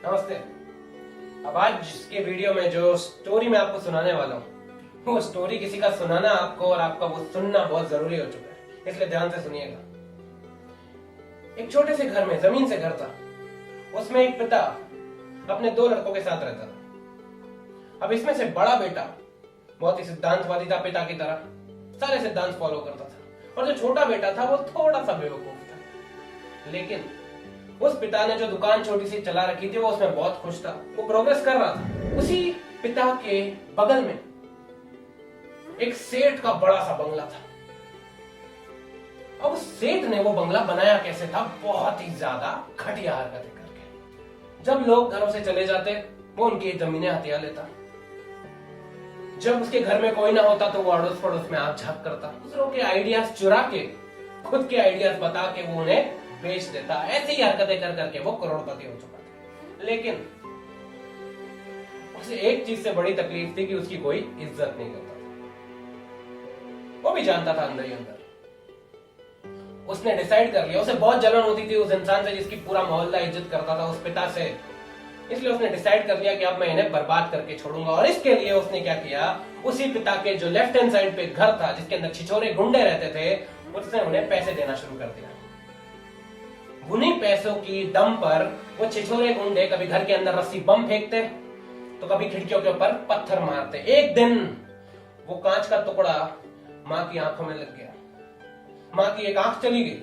नमस्ते। अब आज के वीडियो में जो स्टोरी मैं आपको सुनाने वाला हूँ वो स्टोरी किसी का सुनाना आपको और आपका वो सुनना बहुत जरूरी हो चुका है, इसलिए ध्यान से सुनिएगा। एक छोटे से घर में, जमीन से घर था, उसमें एक पिता अपने 2 लड़कों के साथ रहता था। अब इसमें से बड़ा बेटा बहुत ही सिद्धांतवादी था, पिता की तरह सारे सिद्धांत फॉलो करता था, और जो छोटा बेटा था वो थोड़ा सा बेवकूफ था। लेकिन उस पिता ने जो दुकान छोटी सी चला रखी थी वो उसमें बहुत खुश था, वो प्रोग्रेस कर रहा था। उसी पिता के बगल में एक सेठ का बड़ा सा बंगला था। अब उस सेठ ने वो बंगला बनाया कैसे था? बहुत ही ज्यादा घटिया हरकतें करके। जब लोग घरों से चले जाते वो उनकी जमीनें हथिया लेता, जब उसके घर में कोई ना होता तो वो अड़ोस पड़ोस में आग झाँक करता, दूसरों के आइडियाज चुरा के खुद के आइडियाज बता के वो उन्हें बेच देता। ऐसी ही हरकतें कर करके वो करोड़पति हो चुका था। लेकिन उसे एक चीज से बड़ी तकलीफ थी कि उसकी कोई इज्जत नहीं करता था। वो भी जानता था अंदर ही अंदर। उसने डिसाइड कर लिया, उसे बहुत जलन होती थी उस इंसान से जिसकी पूरा मोहल्ला इज्जत करता था, उस पिता से। इसलिए उसने डिसाइड कर लिया कि अब मैं इन्हें बर्बाद करके छोड़ूंगा। और इसके लिए उसने क्या किया, उसी पिता के जो लेफ्ट हैंड साइड पे घर था जिसके अंदर छिछोरे गुंडे रहते थे, उसने उन्हें पैसे देना शुरू कर दिया। उन्हीं पैसों की दम पर वो छिछोरे गुंडे कभी घर के अंदर रस्सी बम फेंकते तो कभी खिड़कियों के ऊपर पत्थर मारते। एक दिन वो कांच का टुकड़ा मां की आंखों में लग गया, मां की एक आंख चली गई।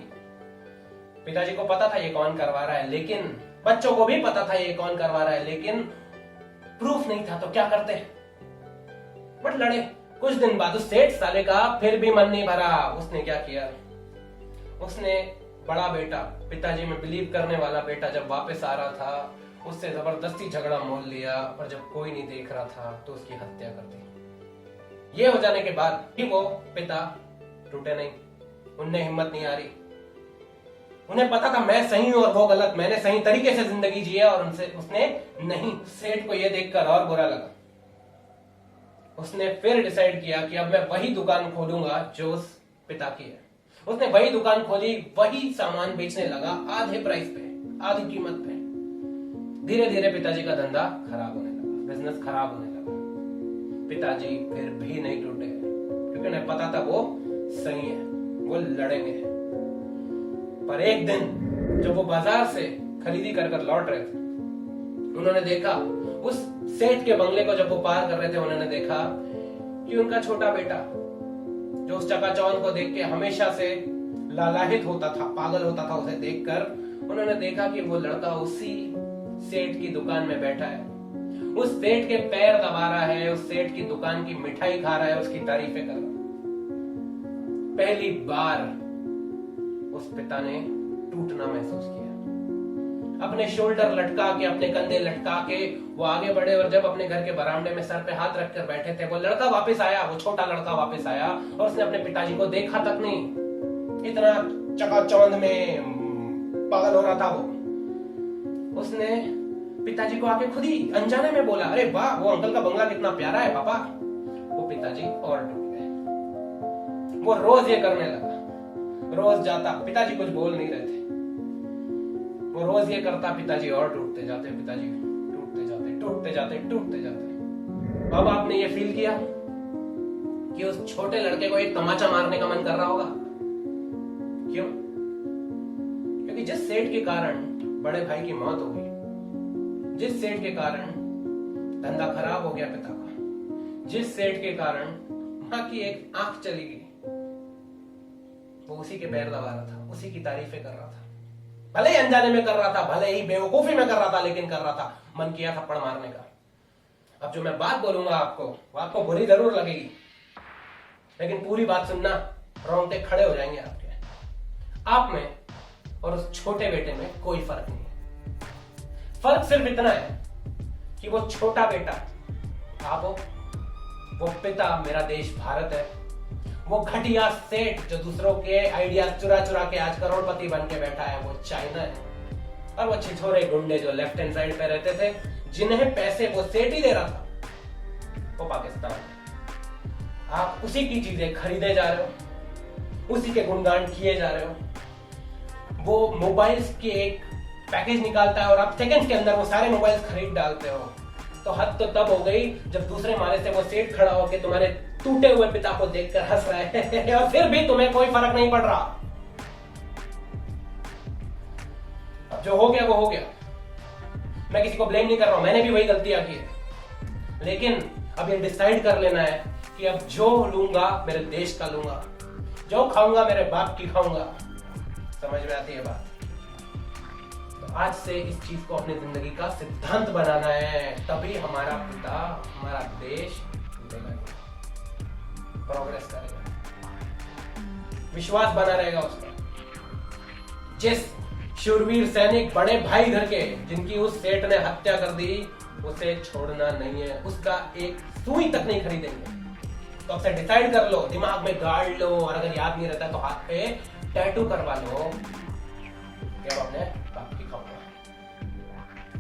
पिताजी को पता था ये कौन करवा रहा है, लेकिन बच्चों को भी पता था ये कौन करवा रहा है, लेकिन प्रूफ नहीं था तो क्या करते, बट लड़े। कुछ दिन बाद उस सेठ साले का फिर भी मन नहीं भरा। उसने क्या किया, उसने बड़ा बेटा, पिताजी में बिलीव करने वाला बेटा जब वापस आ रहा था उससे जबरदस्ती झगड़ा मोल लिया, और जब कोई नहीं देख रहा था तो उसकी हत्या कर दी। ये हो जाने के बाद भी वो पिता टूटे नहीं, उन्हें हिम्मत नहीं आ रही। उन्हें पता था मैं सही हूं और वो गलत, मैंने सही तरीके से जिंदगी जी है, और उसने नहीं। सेठ को यह देखकर और बुरा लगा। उसने फिर डिसाइड किया कि अब मैं वही दुकान खोलूंगा जो उस पिता की है। उसने वही दुकान खोली, वही सामान बेचने लगा आधे प्राइस पे, आधी कीमत पे। धीरे धीरे पिताजी का धंधा खराब होने लगा, बिजनेस खराब होने लगा। पिताजी फिर भी नहीं टूटे, क्योंकि उन्हें पता था वो सही है, वो लड़ेंगे। पर एक दिन जब वो बाजार से खरीदी कर लौट रहे थे, उन्होंने देखा उस सेठ के बंगले को, जब वो पार कर रहे थे उन्होंने देखा कि उनका छोटा बेटा जो उस चकाचौंध को देख के हमेशा से लालायित होता था, पागल होता था उसे देखकर, उन्होंने देखा कि वो लड़का उसी सेठ की दुकान में बैठा है, उस सेठ के पैर दबा रहा है, उस सेठ की दुकान की मिठाई खा रहा है, उसकी तारीफें कर रहा है। पहली बार उस पिता ने टूटना महसूस किया। अपने शोल्डर लटका के, अपने कंधे लटका के वो आगे बढ़े, और जब अपने घर के बरामदे में सर पे हाथ रखकर बैठे थे, वो लड़का वापस आया, वो छोटा लड़का वापस आया, और उसने अपने पिताजी को देखा तक नहीं। इतना चकाचौंध में पागल हो रहा था वो। उसने पिताजी को आके खुद ही अनजाने में बोला, अरे वाह, वो अंकल का बंगला कितना प्यारा है पापा। वो पिताजी और टूट गए। वो रोज ये करने लगा, रोज जाता, पिताजी कुछ बोल नहीं रहे थे, वो रोज ये करता, पिताजी और टूटते जाते, पिताजी टूटते जाते, टूटते जाते, टूटते जाते। अब आपने ये फील किया कि उस छोटे लड़के को एक तमाचा मारने का मन कर रहा होगा। क्यों? क्योंकि जिस सेठ के कारण बड़े भाई की मौत हो गई, जिस सेठ के कारण धंधा खराब हो गया पिता का, जिस सेठ के कारण मां की एक आंख चली गई, वो उसी के पैर दबा रहा था, उसी की तारीफें कर रहा था। भले ही अनजाने में कर रहा था, भले ही बेवकूफी में कर रहा था, लेकिन कर रहा था। मन किया थप्पड़ मारने का। अब जो मैं बात बोलूंगा आपको, वो आपको बुरी जरूर लगेगी, लेकिन पूरी बात सुनना, रोंगटे खड़े हो जाएंगे आपके। आप में और उस छोटे बेटे में कोई फर्क नहीं है। फर्क सिर्फ इतना है कि वो छोटा बेटा आप हो, वो पिता मेरा देश भारत है, वो घटिया सेठ जो दूसरों के आइडियाज चुरा चुरा के आज करोड़पति बन के बैठा है, वो चाइना है, और वो छिछोरे गुंडे जो लेफ्ट हैंड साइड पे रहते थे, जिन्हें पैसे वो सेठ ही दे रहा था, वो पाकिस्तान है। आप उसी की चीजें खरीदे जा रहे हो, उसी के गुणगान किए जा रहे हो। वो मोबाइल्स के एक पैकेज निकालता है और आप सेकंड के अंदर वो सारे मोबाइल खरीद डालते हो। तो हद तो तब हो गई जब दूसरे माले से वो सेठ खड़ा होकर तुम्हारे टूटे हुए पिता को देखकर हंस रहा है और फिर भी तुम्हें कोई फर्क नहीं पड़ रहा। अब जो हो गया वो हो गया, मैं किसी को ब्लेम नहीं कर रहा हूं, मैंने भी वही गलतियां की है। लेकिन अब ये डिसाइड कर लेना है कि अब जो लूंगा मेरे देश का लूंगा, जो खाऊंगा मेरे बाप की खाऊंगा। समझ में आती है बात? तो आज से इस चीज को अपनी जिंदगी का सिद्धांत बनाना है, तभी हमारा पिता, हमारा देश प्रोग्रेस करेगा, विश्वास बना रहेगा उसका। जिस शूरवीर सैनिक बड़े भाई घर के जिनकी उस सेठ ने हत्या कर दी, उसे छोड़ना नहीं है, उसका एक सुई तक नहीं खरीदेंगे। तो अब से डिसाइड कर लो, दिमाग में गाड़ लो, और अगर याद नहीं रहता तो हाथ पे टैटू करवा लो कि अब अपने बाप की खाऊंगा।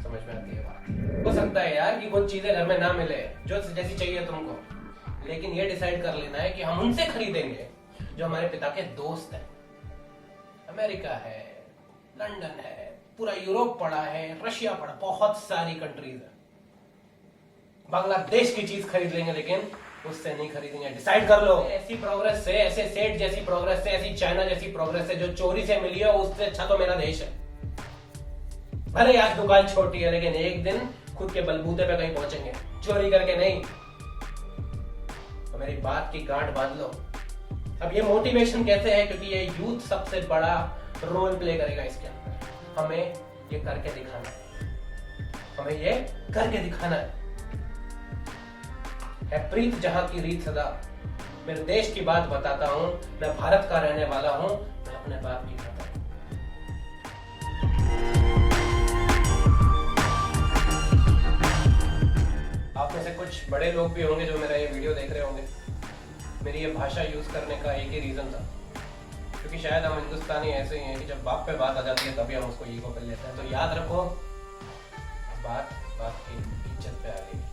समझ में आती है बात? हो सकता है यार कि कुछ चीजें घर में ना मिले जो जैसी चाहिए तुमको, लेकिन ये डिसाइड कर लेना है कि हम उनसे खरीदेंगे जो हमारे पिता के दोस्त हैं। अमेरिका है, लंदन है, पूरा यूरोप पड़ा है, रशिया पड़ा, बहुत सारी कंट्रीज है। बांग्लादेश की चीज खरीद लेंगे लेकिन उससे नहीं खरीदेंगे। डिसाइड कर लो। ऐसी प्रोग्रेस से, ऐसे सेठ जैसी प्रोग्रेस से, ऐसी चाइना जैसी प्रोग्रेस से जो चोरी से मिली है, उससे अच्छा तो मेरा देश है। भले आज दुकान छोटी है लेकिन एक दिन खुद के बलबूते पे कहीं पहुंचेंगे, चोरी करके नहीं। तो मेरी बात की गांठ बांध लो। अब ये मोटिवेशन कैसे है? क्योंकि ये यूथ सबसे बड़ा रोल प्ले करेगा इसके अंदर। हमें ये करके दिखाना है, हमें ये करके दिखाना है प्रीत जहां की रीत सदा। मेरे देश की बात बताता हूं, मैं भारत का रहने वाला हूं, मैं अपने बाप की खाता हूं। आप में से कुछ बड़े लोग भी होंगे जो मेरा ये वीडियो देख रहे होंगे। मेरी ये भाषा यूज करने का एक ही रीजन था, क्योंकि शायद हम हिंदुस्तानी ऐसे ही हैं कि जब बाप पे बात आ जाती है तभी हम उसको ईगो कर लेते हैं। तो याद रखो, बात बाप की इज्जत पे आ गई।